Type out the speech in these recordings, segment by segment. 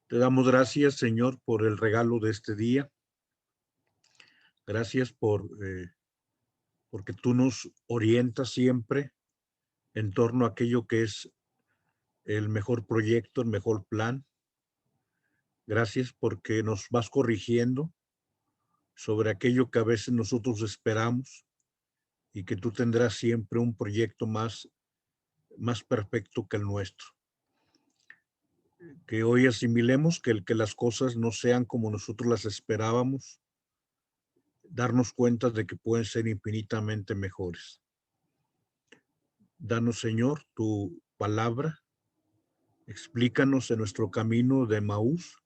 Te damos gracias, Señor, por el regalo de este día. Gracias porque tú nos orientas siempre en torno a aquello que es el mejor proyecto, el mejor plan. Gracias porque nos vas corrigiendo sobre aquello que a veces nosotros esperamos y que tú tendrás siempre un proyecto más perfecto que el nuestro. Que hoy asimilemos que las cosas no sean como nosotros las esperábamos, darnos cuenta de que pueden ser infinitamente mejores. Danos, Señor, tu palabra, explícanos en nuestro camino de Emaús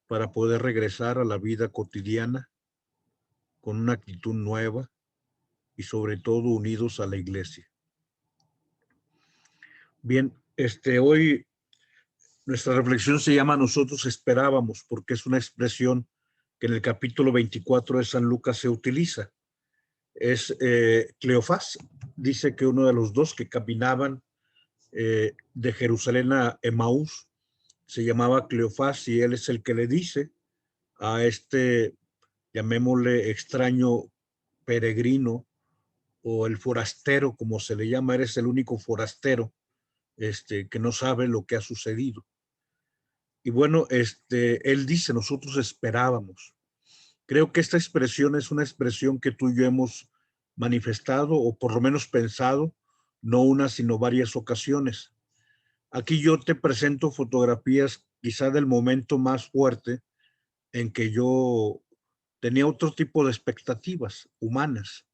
para poder regresar a la vida cotidiana con una actitud nueva y sobre todo unidos a la iglesia. Bien, hoy nuestra reflexión se llama Nosotros esperábamos, porque es una expresión que en el capítulo 24 de San Lucas se utiliza. Es Cleofás, dice que uno de los dos que caminaban de Jerusalén a Emaús se llamaba Cleofás y él es el que le dice a este, llamémosle extraño peregrino o el forastero, como se le llama, eres el único forastero que no sabe lo que ha sucedido. Y bueno, él dice, nosotros esperábamos. Creo que esta expresión es una expresión que tú y yo hemos manifestado o por lo menos pensado, no una, sino varias ocasiones. Aquí yo te presento fotografías quizá del momento más fuerte en que yo tenía otro tipo de expectativas humanas.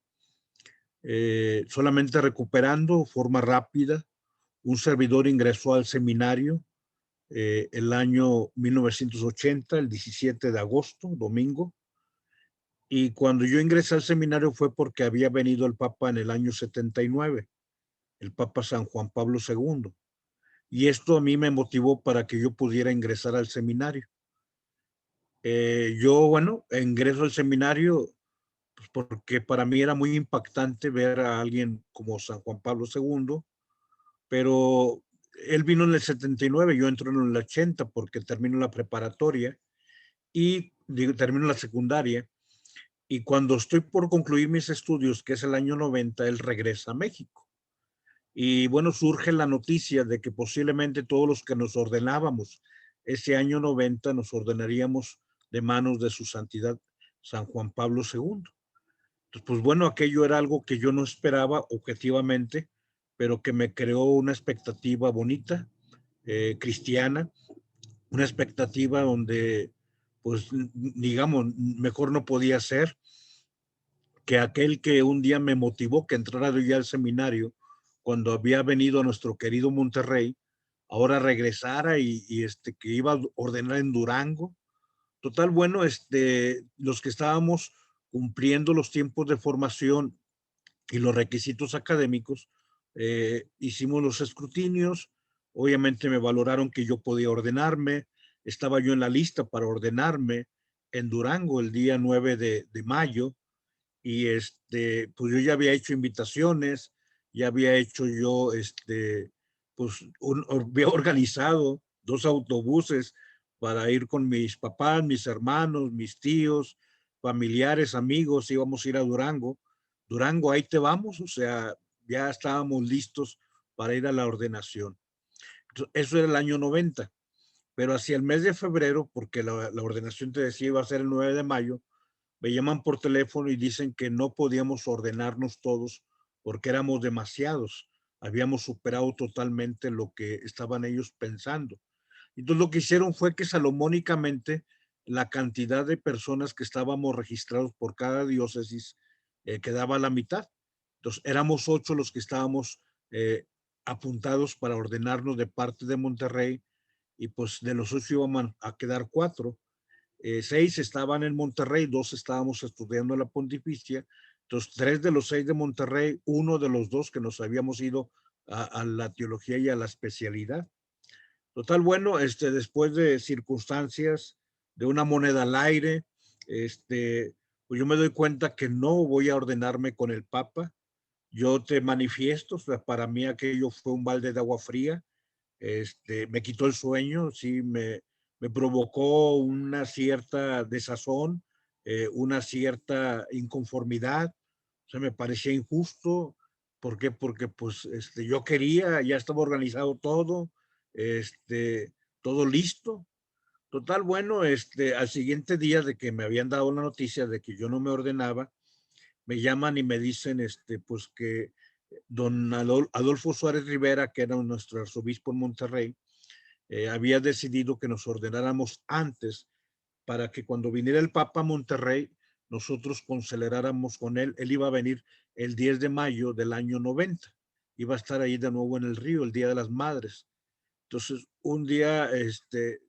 Solamente recuperando forma rápida, un servidor ingresó al seminario el año 1980, el 17 de agosto, domingo, y cuando yo ingresé al seminario fue porque había venido el Papa en el año 79, el Papa San Juan Pablo II, y esto a mí me motivó para que yo pudiera ingresar al seminario. Yo, bueno, ingreso al seminario pues porque para mí era muy impactante ver a alguien como San Juan Pablo II, pero él vino en el 79, yo entro en el 80 porque termino la preparatoria y termino la secundaria, y cuando estoy por concluir mis estudios, que es el año 90, él regresa a México. Y bueno, surge la noticia de que posiblemente todos los que nos ordenábamos ese año 90 nos ordenaríamos de manos de su santidad San Juan Pablo II. Entonces, pues bueno, aquello era algo que yo no esperaba objetivamente, pero que me creó una expectativa bonita, cristiana, una expectativa donde, pues, digamos, mejor no podía ser que aquel que un día me motivó que entrara yo ya al seminario, cuando había venido a nuestro querido Monterrey, ahora regresara que iba a ordenar en Durango. Total, bueno, los que estábamos cumpliendo los tiempos de formación y los requisitos académicos, hicimos los escrutinios, obviamente me valoraron que yo podía ordenarme, estaba yo en la lista para ordenarme en Durango el día 9 de mayo, y pues yo ya había hecho invitaciones, ya había hecho yo, pues había organizado 2 autobuses para ir con mis papás, mis hermanos, mis tíos, familiares, amigos, íbamos a ir a Durango. Durango, ahí te vamos, o sea, ya estábamos listos para ir a la ordenación. Eso era el año 90, pero hacia el mes de febrero, porque la ordenación te decía iba a ser el 9 de mayo, me llaman por teléfono y dicen que no podíamos ordenarnos todos porque éramos demasiados. Habíamos superado totalmente lo que estaban ellos pensando. Entonces lo que hicieron fue que salomónicamente la cantidad de personas que estábamos registrados por cada diócesis quedaba a la mitad. Entonces éramos 8 los que estábamos apuntados para ordenarnos de parte de Monterrey, y pues de los 8 iban a quedar 4. 6 estaban en Monterrey, 2 estábamos estudiando la pontificia. Entonces 3 de los 6 de Monterrey, 1 de los 2 que nos habíamos ido a la teología y a la especialidad. Total, bueno, después de circunstancias, de una moneda al aire, pues yo me doy cuenta que no voy a ordenarme con el Papa. Yo te manifiesto, o sea, para mí aquello fue un balde de agua fría. Me quitó el sueño, sí, me provocó una cierta desazón, una cierta inconformidad. O sea, me parecía injusto. ¿Por qué? Porque pues yo quería, ya estaba organizado todo, este, todo listo. Total, bueno, al siguiente día de que me habían dado la noticia de que yo no me ordenaba, me llaman y me dicen, pues que don Adolfo Suárez Rivera, que era nuestro arzobispo en Monterrey, había decidido que nos ordenáramos antes para que cuando viniera el Papa a Monterrey, nosotros conceleráramos con él. Él iba a venir el 10 de mayo del año 90. Iba a estar ahí de nuevo en el río, el Día de las Madres. Entonces, un día,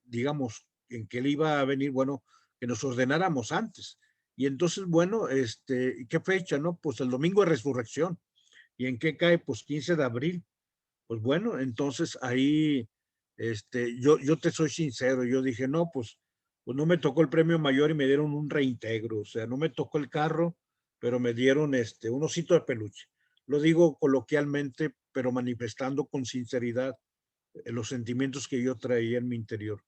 digamos, en que él iba a venir, bueno, que nos ordenáramos antes. Y entonces, bueno, ¿qué fecha, no? Pues el domingo de resurrección. ¿Y en qué cae? Pues 15 de abril. Pues bueno, entonces ahí, yo te soy sincero, yo dije, no, pues no me tocó el premio mayor y me dieron un reintegro, o sea, no me tocó el carro, pero me dieron un osito de peluche. Lo digo coloquialmente, pero manifestando con sinceridad los sentimientos que yo traía en mi interior.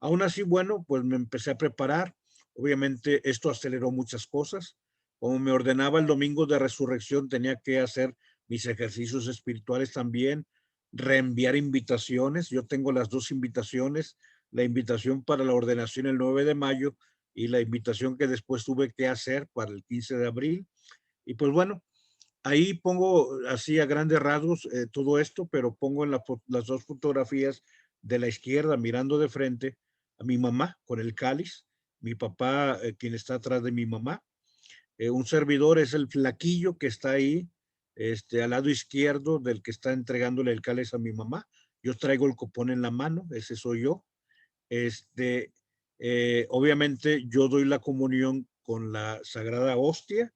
Aún así, bueno, pues me empecé a preparar. Obviamente esto aceleró muchas cosas. Como me ordenaba el domingo de resurrección, tenía que hacer mis ejercicios espirituales también, reenviar invitaciones. Yo tengo las dos invitaciones, la invitación para la ordenación el 9 de mayo y la invitación que después tuve que hacer para el 15 de abril. Y pues bueno, ahí pongo así a grandes rasgos todo esto, pero pongo en las dos fotografías de la izquierda mirando de frente a mi mamá con el cáliz, mi papá quien está atrás de mi mamá, un servidor es el flaquillo que está ahí, al lado izquierdo del que está entregándole el cáliz a mi mamá. Yo traigo el copón en la mano, ese soy yo. Este, Obviamente yo doy la comunión con la Sagrada Hostia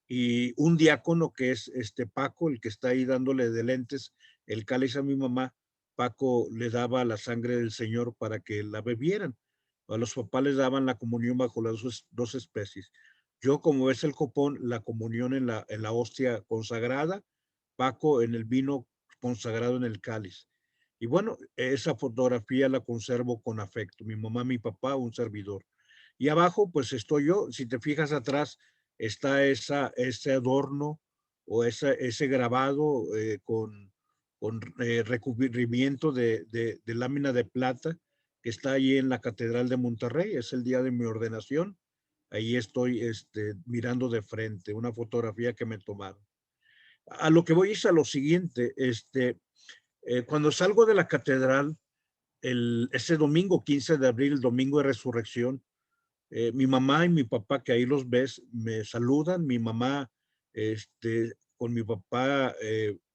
y un diácono que es Paco, el que está ahí dándole de lentes el cáliz a mi mamá. Paco le daba la sangre del Señor para que la bebieran. A los papás les daban la comunión bajo las dos especies. Yo, como es el copón, la comunión en la hostia consagrada, Paco en el vino consagrado en el cáliz. Y bueno, esa fotografía la conservo con afecto. Mi mamá, mi papá, un servidor. Y abajo, pues estoy yo. Si te fijas atrás, está ese adorno o ese grabado con recubrimiento de lámina de plata que está ahí en la Catedral de Monterrey. Es el día de mi ordenación. Ahí estoy mirando de frente, una fotografía que me tomaron. A lo que voy es a lo siguiente, cuando salgo de la catedral, ese domingo 15 de abril, domingo de resurrección, mi mamá y mi papá, que ahí los ves, me saludan. Mi mamá, con mi papá,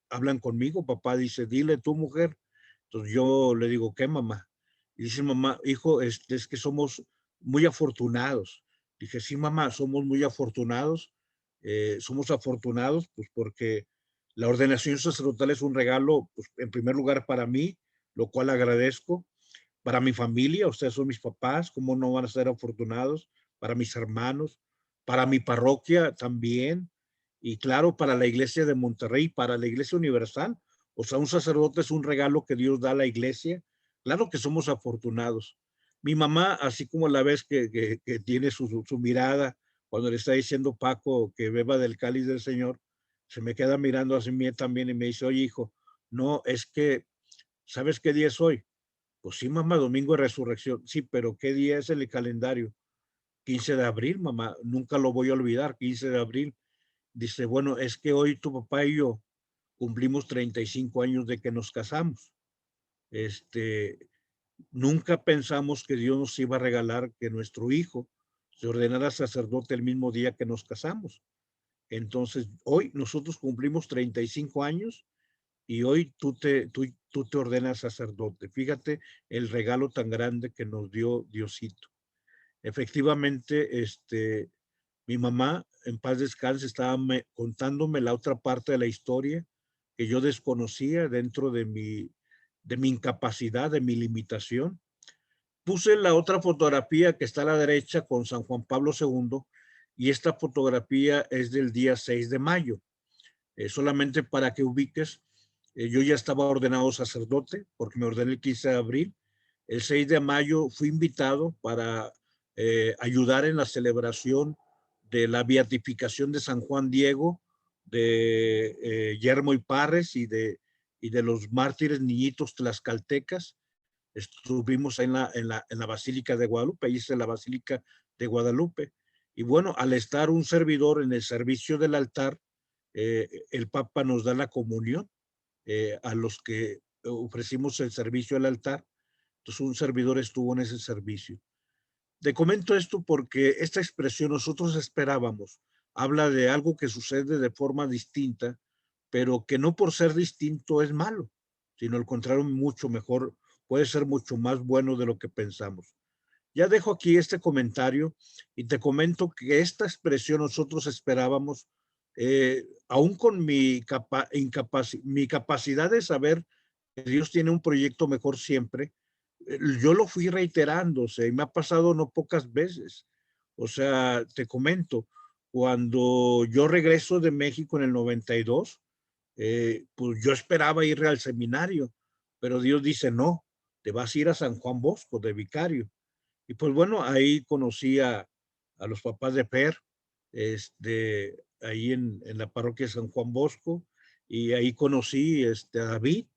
hablan conmigo. Papá dice, dile tu mujer. Entonces yo le digo, ¿qué, mamá? Y dice, mamá, hijo, es que somos muy afortunados. Dije, sí, mamá, somos muy afortunados. Somos afortunados, pues porque la ordenación sacerdotal es un regalo, pues, en primer lugar para mí, lo cual agradezco para mi familia. Ustedes son mis papás, ¿cómo no van a ser afortunados? Para mis hermanos, para mi parroquia también, y claro, para la iglesia de Monterrey, para la iglesia universal. O sea, un sacerdote es un regalo que Dios da a la iglesia. Claro que somos afortunados. Mi mamá, así como la ves que tiene su mirada cuando le está diciendo Paco que beba del cáliz del Señor, se me queda mirando así mí también y me dice, oye, hijo, no, es que, ¿sabes qué día es hoy? Pues sí, mamá, domingo de resurrección. Sí, pero ¿qué día es el calendario? 15 de abril, mamá. Nunca lo voy a olvidar, 15 de abril. Dice, bueno, es que hoy tu papá y yo cumplimos 35 años de que nos casamos. Este, Nunca pensamos que Dios nos iba a regalar que nuestro hijo se ordenara sacerdote el mismo día que nos casamos. Entonces, hoy nosotros cumplimos 35 años y hoy tú te ordenas sacerdote. Fíjate el regalo tan grande que nos dio Diosito. Efectivamente, mi mamá, en paz descanse, estaba contándome la otra parte de la historia que yo desconocía dentro de mi incapacidad, de mi limitación. Puse la otra fotografía que está a la derecha con San Juan Pablo II y esta fotografía es del día 6 de mayo. Solamente para que ubiques, yo ya estaba ordenado sacerdote porque me ordené el 15 de abril el 6 de mayo fui invitado para ayudar en la celebración de la beatificación de San Juan Diego, de Yermo y Parres y de los mártires niñitos tlaxcaltecas. Estuvimos en la Basílica de Guadalupe, ahí hice la Basílica de Guadalupe. Y bueno, al estar un servidor en el servicio del altar, el Papa nos da la comunión a los que ofrecimos el servicio al altar. Entonces un servidor estuvo en ese servicio. Te comento esto porque esta expresión nosotros esperábamos, habla de algo que sucede de forma distinta, pero que no por ser distinto es malo, sino al contrario, mucho mejor, puede ser mucho más bueno de lo que pensamos. Ya dejo aquí este comentario y te comento que esta expresión nosotros esperábamos, aún con mi capacidad de saber que Dios tiene un proyecto mejor siempre, yo lo fui reiterando, o sea, y me ha pasado no pocas veces. O sea, te comento, cuando yo regreso de México en el 92, pues yo esperaba ir al seminario, pero Dios dice, no, te vas a ir a San Juan Bosco de vicario. Y pues bueno, ahí conocí a los papás de Per, ahí en la parroquia de San Juan Bosco, y ahí conocí a David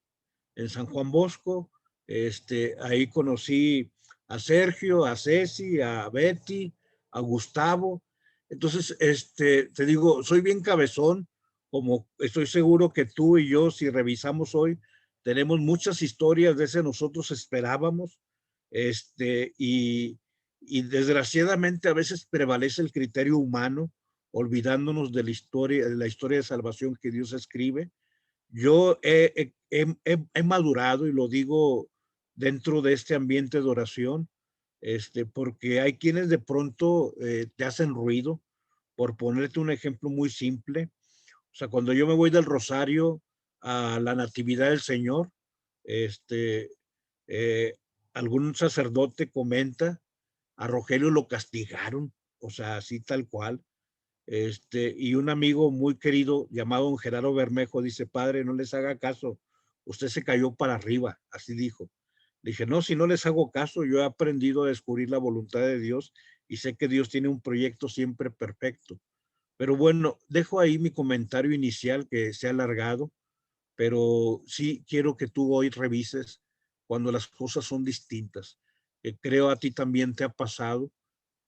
en San Juan Bosco, ahí conocí a Sergio, a Ceci, a Betty, a Gustavo. Entonces, te digo, soy bien cabezón, como estoy seguro que tú y yo, si revisamos hoy, tenemos muchas historias de ese nosotros esperábamos, y desgraciadamente a veces prevalece el criterio humano, olvidándonos de la historia de salvación que Dios escribe. Yo he madurado y lo digo dentro de este ambiente de oración, porque hay quienes de pronto te hacen ruido. Por ponerte un ejemplo muy simple, o sea, cuando yo me voy del Rosario a la Natividad del Señor, este, eh, algún sacerdote comenta, a Rogelio lo castigaron, o sea, así tal cual. Y un amigo muy querido llamado don Gerardo Bermejo dice, padre, no les haga caso, usted se cayó para arriba, así dijo. Le dije, no, si no les hago caso, yo he aprendido a descubrir la voluntad de Dios y sé que Dios tiene un proyecto siempre perfecto. Pero bueno, dejo ahí mi comentario inicial que se ha alargado, pero sí quiero que tú hoy revises cuando las cosas son distintas. Creo a ti también te ha pasado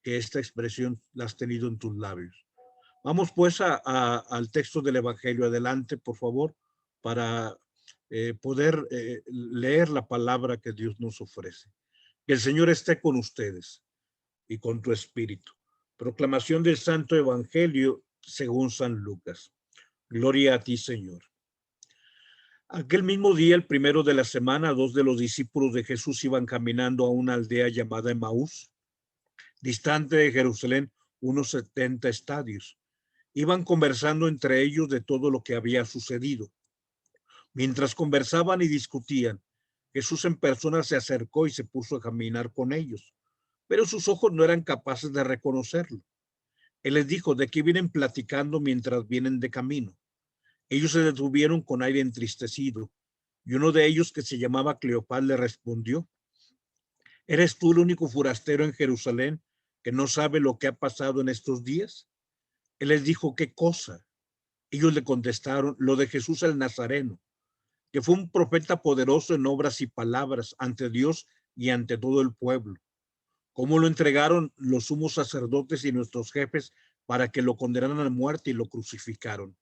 que esta expresión la has tenido en tus labios. Vamos pues al texto del Evangelio. Adelante, por favor, para poder leer la palabra que Dios nos ofrece. Que el Señor esté con ustedes y con tu espíritu. Proclamación del Santo Evangelio según San Lucas. Gloria a ti, Señor. Aquel mismo día, el primero de la semana, dos de los discípulos de Jesús iban caminando a una aldea llamada Emaús, distante de Jerusalén unos 70 estadios. Iban conversando entre ellos de todo lo que había sucedido. Mientras conversaban y discutían, Jesús en persona se acercó y se puso a caminar con ellos, pero sus ojos no eran capaces de reconocerlo. Él les dijo, ¿de qué vienen platicando mientras vienen de camino? Ellos se detuvieron con aire entristecido, y uno de ellos, que se llamaba Cleopas, le respondió, ¿eres tú el único forastero en Jerusalén que no sabe lo que ha pasado en estos días? Él les dijo, ¿qué cosa? Ellos le contestaron, lo de Jesús el Nazareno, que fue un profeta poderoso en obras y palabras ante Dios y ante todo el pueblo. Cómo lo entregaron los sumos sacerdotes y nuestros jefes para que lo condenaran a muerte y lo crucificaron.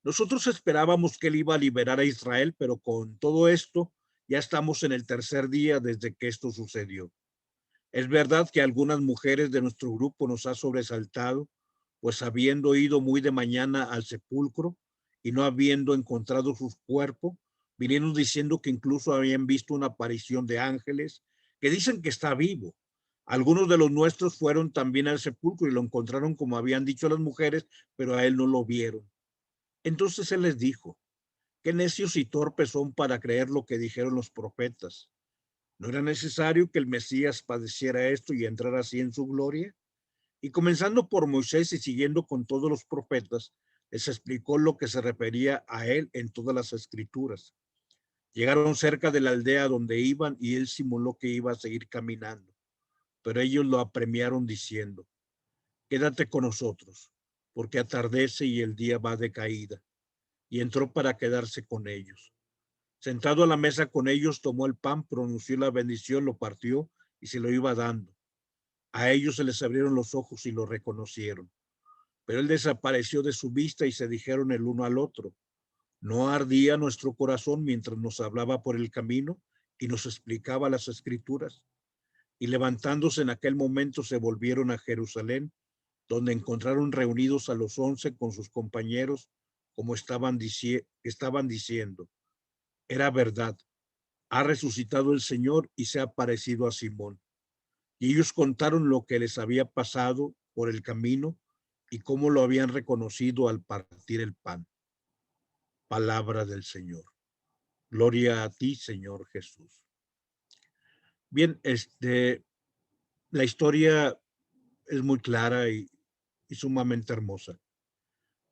Nosotros esperábamos que él iba a liberar a Israel, pero con todo esto ya estamos en el tercer día desde que esto sucedió. Es verdad que algunas mujeres de nuestro grupo nos ha sobresaltado, pues habiendo ido muy de mañana al sepulcro y no habiendo encontrado su cuerpo, vinieron diciendo que incluso habían visto una aparición de ángeles que dicen que está vivo. Algunos de los nuestros fueron también al sepulcro y lo encontraron como habían dicho las mujeres, pero a él no lo vieron. Entonces él les dijo, qué necios y torpes son para creer lo que dijeron los profetas. ¿No era necesario que el Mesías padeciera esto y entrara así en su gloria? Y comenzando por Moisés y siguiendo con todos los profetas, les explicó lo que se refería a él en todas las escrituras. Llegaron cerca de la aldea donde iban y él simuló que iba a seguir caminando, pero ellos lo apremiaron diciendo: quédate con nosotros, porque atardece y el día va de caída. Y entró para quedarse con ellos. Sentado a la mesa con ellos, tomó el pan, pronunció la bendición, lo partió y se lo iba dando. A ellos se les abrieron los ojos y lo reconocieron. Pero él desapareció de su vista y se dijeron el uno al otro: ¿no ardía nuestro corazón mientras nos hablaba por el camino y nos explicaba las escrituras? Y levantándose en aquel momento se volvieron a Jerusalén, donde encontraron reunidos a los 11 con sus compañeros, como estaban diciendo: era verdad, ha resucitado el Señor y se ha parecido a Simón. Y ellos contaron lo que les había pasado por el camino y cómo lo habían reconocido al partir el pan. Palabra del Señor. Gloria a ti, Señor Jesús. Bien, la historia es muy clara y sumamente hermosa.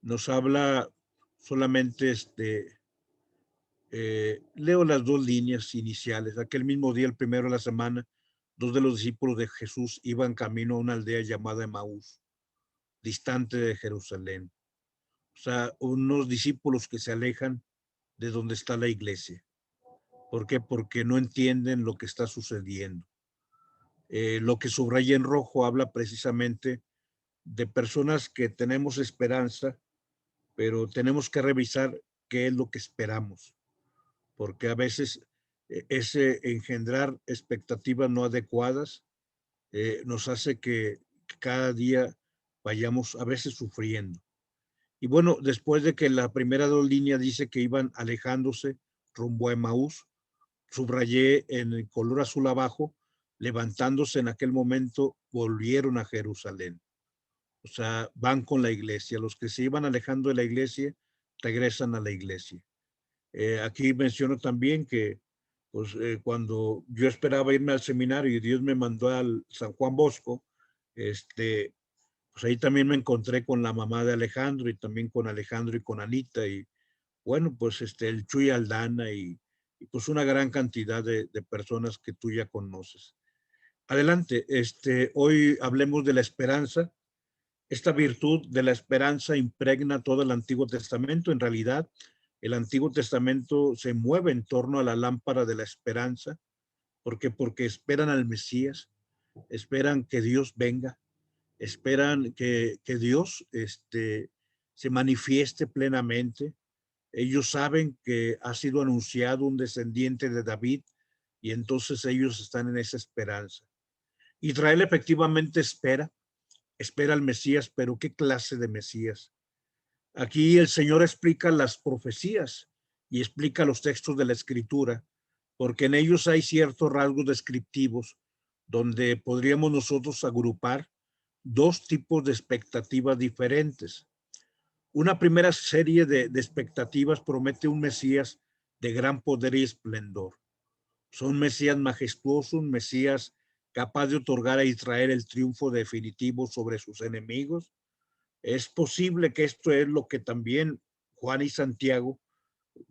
Nos habla solamente leo las dos líneas iniciales. Aquel mismo día, el primero de la semana, dos de los discípulos de Jesús iban camino a una aldea llamada Emaús, distante de Jerusalén. O sea, unos discípulos que se alejan de donde está la iglesia. ¿Por qué? Porque no entienden lo que está sucediendo. Lo que subraya en rojo habla precisamente de personas que tenemos esperanza, pero tenemos que revisar qué es lo que esperamos, porque a veces ese engendrar expectativas no adecuadas nos hace que cada día vayamos a veces sufriendo. Y bueno, después de que la primera dos líneas dice que iban alejándose rumbo a Emaús, subrayé en el color azul abajo: levantándose en aquel momento, volvieron a Jerusalén. O sea, van con la iglesia. Los que se iban alejando de la iglesia regresan a la iglesia. Aquí menciono también que pues, cuando yo esperaba irme al seminario y Dios me mandó al San Juan Bosco, pues ahí también me encontré con la mamá de Alejandro y también con Alejandro y con Anita y bueno, pues el Chuy Aldana y pues una gran cantidad de personas que tú ya conoces. Adelante, hoy hablemos de la esperanza. Esta virtud de la esperanza impregna todo el Antiguo Testamento. En realidad, el Antiguo Testamento se mueve en torno a la lámpara de la esperanza. ¿Por qué? Porque esperan al Mesías, esperan que Dios venga, esperan que Dios se manifieste plenamente. Ellos saben que ha sido anunciado un descendiente de David y entonces ellos están en esa esperanza. Israel efectivamente espera al Mesías, pero ¿qué clase de Mesías? Aquí el Señor explica las profecías y explica los textos de la Escritura, porque en ellos hay ciertos rasgos descriptivos donde podríamos nosotros agrupar dos tipos de expectativas diferentes. Una primera serie de expectativas promete un Mesías de gran poder y esplendor. Son un Mesías majestuoso, un Mesías capaz de otorgar a Israel el triunfo definitivo sobre sus enemigos. Es posible que esto es lo que también Juan y Santiago,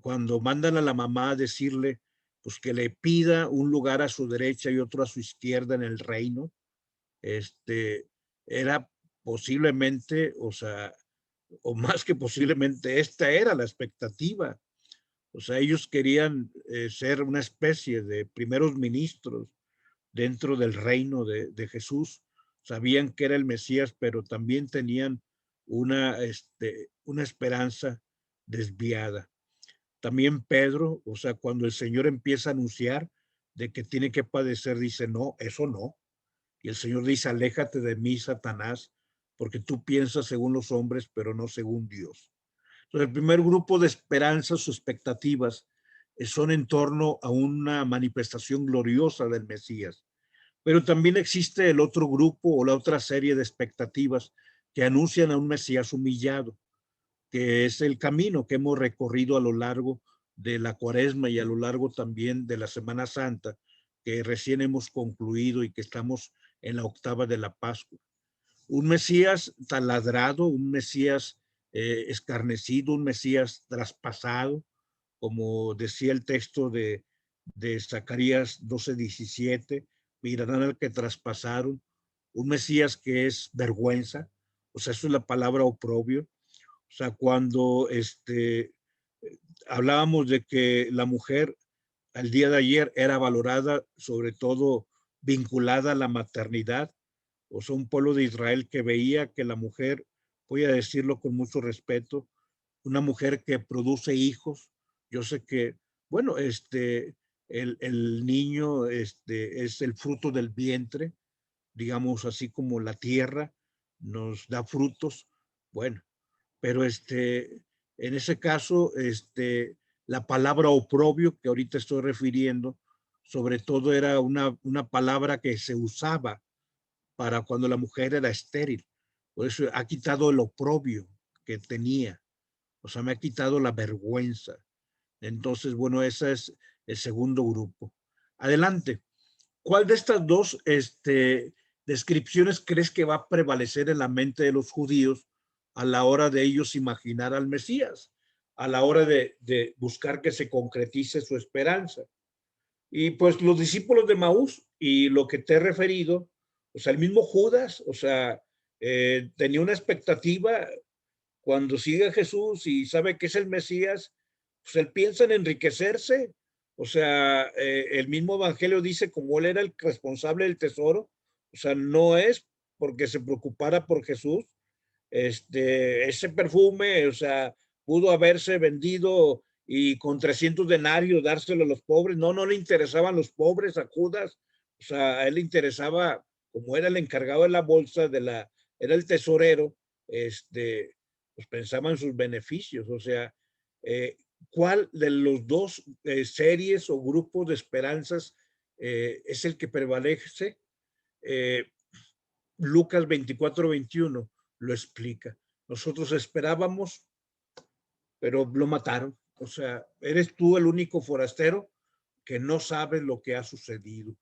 cuando mandan a la mamá a decirle, pues que le pida un lugar a su derecha y otro a su izquierda en el reino, era posiblemente, o sea, o más que posiblemente, esta era la expectativa. O sea, ellos querían ser una especie de primeros ministros dentro del reino de Jesús. Sabían que era el Mesías, pero también tenían una esperanza desviada. También Pedro, o sea, cuando el Señor empieza a anunciar de que tiene que padecer, dice, no, eso no. Y el Señor dice, aléjate de mí, Satanás, porque tú piensas según los hombres, pero no según Dios. Entonces, el primer grupo de esperanzas o expectativas son en torno a una manifestación gloriosa del Mesías. Pero también existe el otro grupo o la otra serie de expectativas que anuncian a un Mesías humillado, que es el camino que hemos recorrido a lo largo de la Cuaresma y a lo largo también de la Semana Santa, que recién hemos concluido y que estamos en la octava de la Pascua. Un Mesías taladrado, un Mesías escarnecido, un Mesías traspasado, como decía el texto de Zacarías 12:17, mirarán al que traspasaron, un Mesías que es vergüenza, o sea, eso es la palabra oprobio. O sea, cuando hablábamos de que la mujer al día de ayer era valorada, sobre todo vinculada a la maternidad, o sea, un pueblo de Israel que veía que la mujer, voy a decirlo con mucho respeto, una mujer que produce hijos. Yo sé que, bueno, el niño es el fruto del vientre, digamos así como la tierra nos da frutos. Bueno, pero en ese caso, la palabra oprobio que ahorita estoy refiriendo, sobre todo era una palabra que se usaba para cuando la mujer era estéril. Por eso ha quitado el oprobio que tenía, o sea, me ha quitado la vergüenza. Entonces, bueno, ese es el segundo grupo. Adelante. ¿Cuál de estas dos descripciones crees que va a prevalecer en la mente de los judíos a la hora de ellos imaginar al Mesías, a la hora de buscar que se concretice su esperanza? Y pues los discípulos de Maús y lo que te he referido, o sea, el mismo Judas, o sea, tenía una expectativa cuando sigue a Jesús y sabe que es el Mesías, pues él piensa en enriquecerse. O sea, el mismo Evangelio dice como él era el responsable del tesoro, o sea, no es porque se preocupara por Jesús, ese perfume, o sea, pudo haberse vendido y con 300 denarios dárselo a los pobres. No, no le interesaban los pobres a Judas. O sea, a él le interesaba, como era el encargado de la bolsa, era el tesorero, pues pensaba en sus beneficios. O sea, ¿cuál de los dos series o grupos de esperanzas es el que prevalece? Eh, Lucas 24:21 lo explica. Nosotros esperábamos, pero lo mataron. O sea, eres tú el único forastero que no sabe lo que ha sucedido.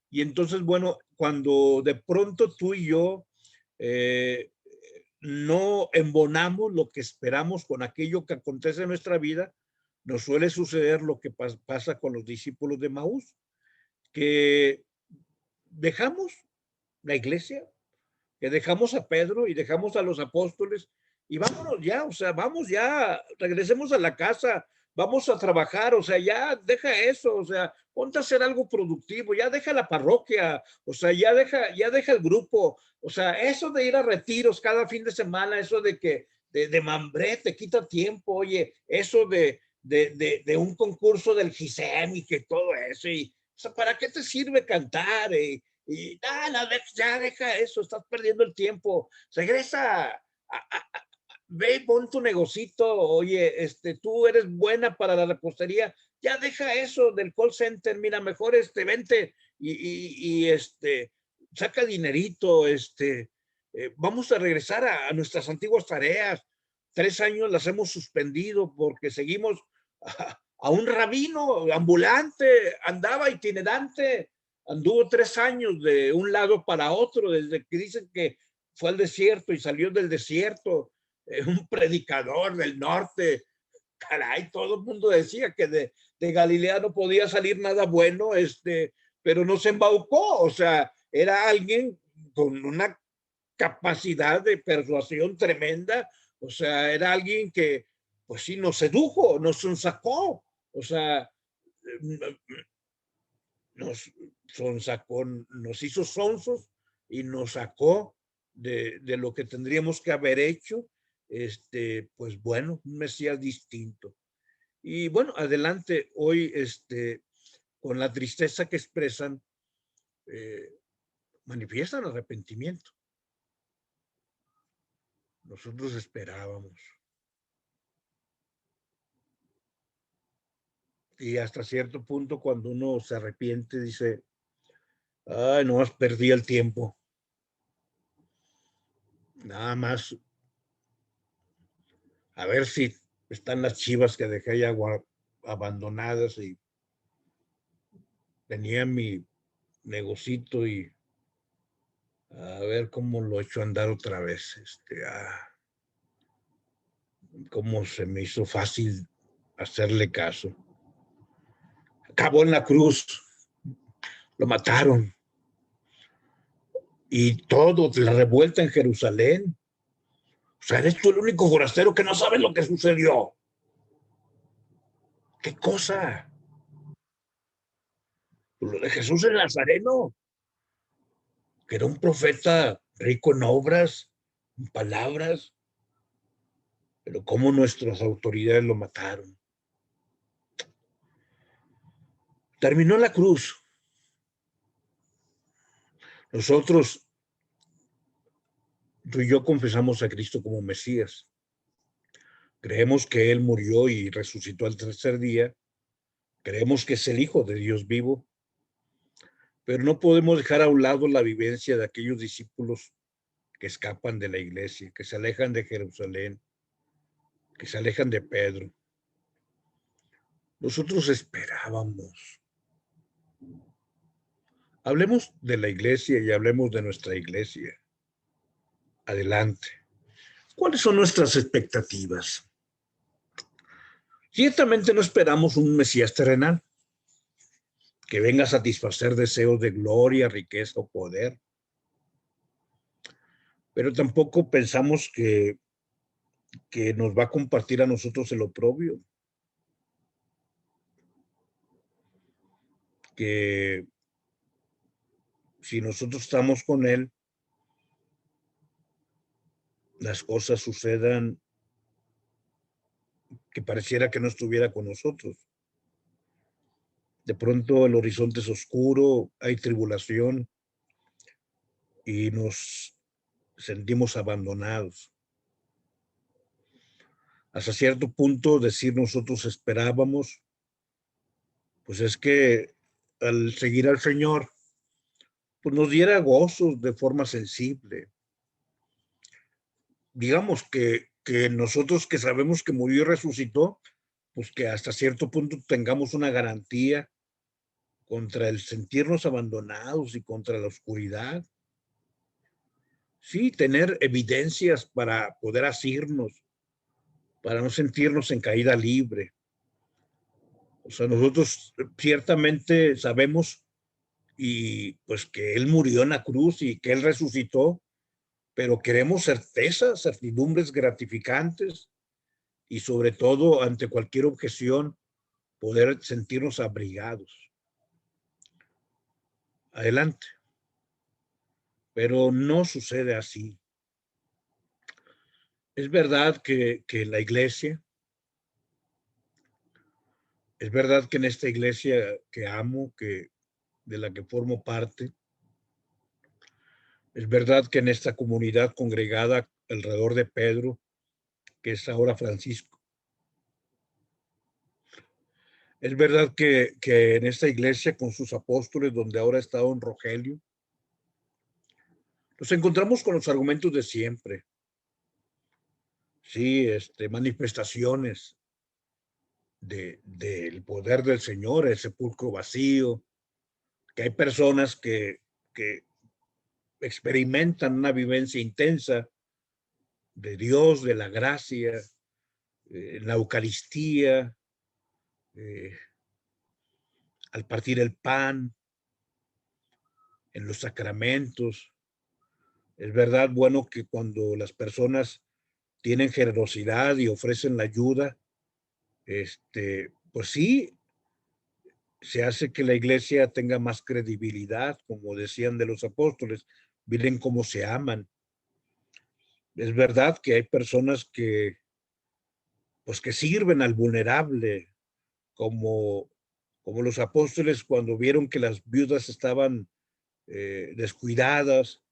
Y entonces, bueno, cuando de pronto tú y yo no embonamos lo que esperamos con aquello que acontece en nuestra vida, nos suele suceder lo que pasa con los discípulos de Maús, que dejamos la iglesia, que dejamos a Pedro y dejamos a los apóstoles y vámonos ya, o sea, vamos ya, regresemos a la casa, vamos a trabajar, o sea, ya deja eso, o sea, ponte a hacer algo productivo, ya deja la parroquia, o sea, ya deja el grupo, o sea, eso de ir a retiros cada fin de semana, eso de que de mambré te quita tiempo, oye, eso de un concurso del GISEM y que todo eso, y, o sea, ¿para qué te sirve cantar? Y nada, ya deja eso, estás perdiendo el tiempo. Regresa, ve, pon tu negocito, oye, tú eres buena para la repostería, ya deja eso del call center, mira, mejor vente y saca dinerito, vamos a regresar a nuestras antiguas tareas. 3 años las hemos suspendido porque seguimos a un rabino ambulante, andaba itinerante, anduvo 3 años de un lado para otro, desde que dicen que fue al desierto y salió del desierto, un predicador del norte. Caray, todo el mundo decía que de Galilea no podía salir nada bueno, pero no se embaucó, o sea, era alguien con una capacidad de persuasión tremenda, o sea, era alguien que, pues sí, nos sedujo, nos sacó, o sea, nos sonsacó, nos hizo sonsos y nos sacó de lo que tendríamos que haber hecho, pues bueno, un Mesías distinto. Y bueno, adelante, hoy, con la tristeza que expresan, eh, manifiestan arrepentimiento. Nosotros esperábamos. Y hasta cierto punto, cuando uno se arrepiente, dice, ay, no más perdí el tiempo. Nada más a ver si están las chivas que dejé ya abandonadas y tenía mi negocito y a ver cómo lo echo a andar otra vez. Cómo se me hizo fácil hacerle caso. Acabó en la cruz, lo mataron. Y todo, la revuelta en Jerusalén. O sea, eres tú el único forastero que no sabe lo que sucedió. ¿Qué cosa? Lo de Jesús el Nazareno, que era un profeta rico en obras, en palabras, pero cómo nuestras autoridades lo mataron. Terminó la cruz. Nosotros, tú y yo confesamos a Cristo como Mesías. Creemos que Él murió y resucitó al tercer día. Creemos que es el Hijo de Dios vivo. Pero no podemos dejar a un lado la vivencia de aquellos discípulos que escapan de la iglesia, que se alejan de Jerusalén, que se alejan de Pedro. Nosotros esperábamos. Hablemos de la iglesia y hablemos de nuestra iglesia. Adelante. ¿Cuáles son nuestras expectativas? Ciertamente no esperamos un Mesías terrenal que venga a satisfacer deseos de gloria, riqueza o poder, pero tampoco pensamos que nos va a compartir a nosotros el oprobio, que si nosotros estamos con Él, las cosas sucedan que pareciera que no estuviera con nosotros. De pronto el horizonte es oscuro, hay tribulación y nos sentimos abandonados. Hasta cierto punto decir nosotros esperábamos, pues es que al seguir al Señor, pues nos diera gozos de forma sensible. Digamos que nosotros que sabemos que murió y resucitó, pues que hasta cierto punto tengamos una garantía contra el sentirnos abandonados y contra la oscuridad. Sí, tener evidencias para poder asirnos, para no sentirnos en caída libre. O sea, nosotros ciertamente sabemos y pues que Él murió en la cruz y que Él resucitó, pero queremos certezas, certidumbres gratificantes y sobre todo ante cualquier objeción poder sentirnos abrigados. Adelante. Pero no sucede así. Es verdad que la iglesia, es verdad que en esta iglesia que amo, que de la que formo parte, es verdad que en esta comunidad congregada alrededor de Pedro, que es ahora Francisco, es verdad que en esta iglesia con sus apóstoles, donde ahora está don Rogelio, nos encontramos con los argumentos de siempre. Sí, manifestaciones del poder del Señor, el sepulcro vacío, que hay personas que experimentan una vivencia intensa de Dios, de la gracia, en la Eucaristía, eh, al partir el pan, en los sacramentos. Es verdad, bueno, que cuando las personas tienen generosidad y ofrecen la ayuda, pues sí, se hace que la iglesia tenga más credibilidad, como decían de los apóstoles, miren cómo se aman. Es verdad que hay personas pues que sirven al vulnerable, como, como los apóstoles cuando vieron que las viudas estaban descuidadas,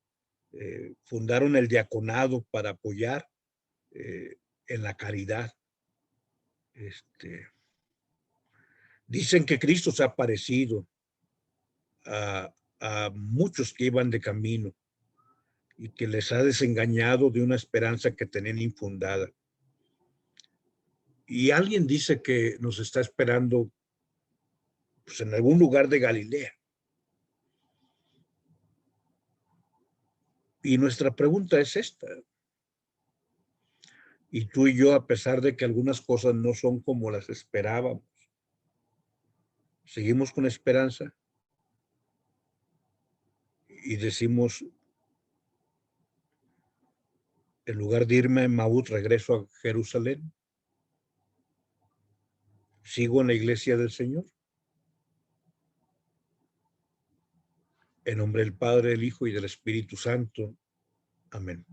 fundaron el diaconado para apoyar en la caridad. Dicen que Cristo se ha aparecido a muchos que iban de camino y que les ha desengañado de una esperanza que tenían infundada. Y alguien dice que nos está esperando pues, en algún lugar de Galilea. Y nuestra pregunta es esta. Y tú y yo, a pesar de que algunas cosas no son como las esperábamos, seguimos con esperanza y decimos, en lugar de irme a Maús, regreso a Jerusalén. Sigo en la iglesia del Señor. En nombre del Padre, del Hijo y del Espíritu Santo. Amén.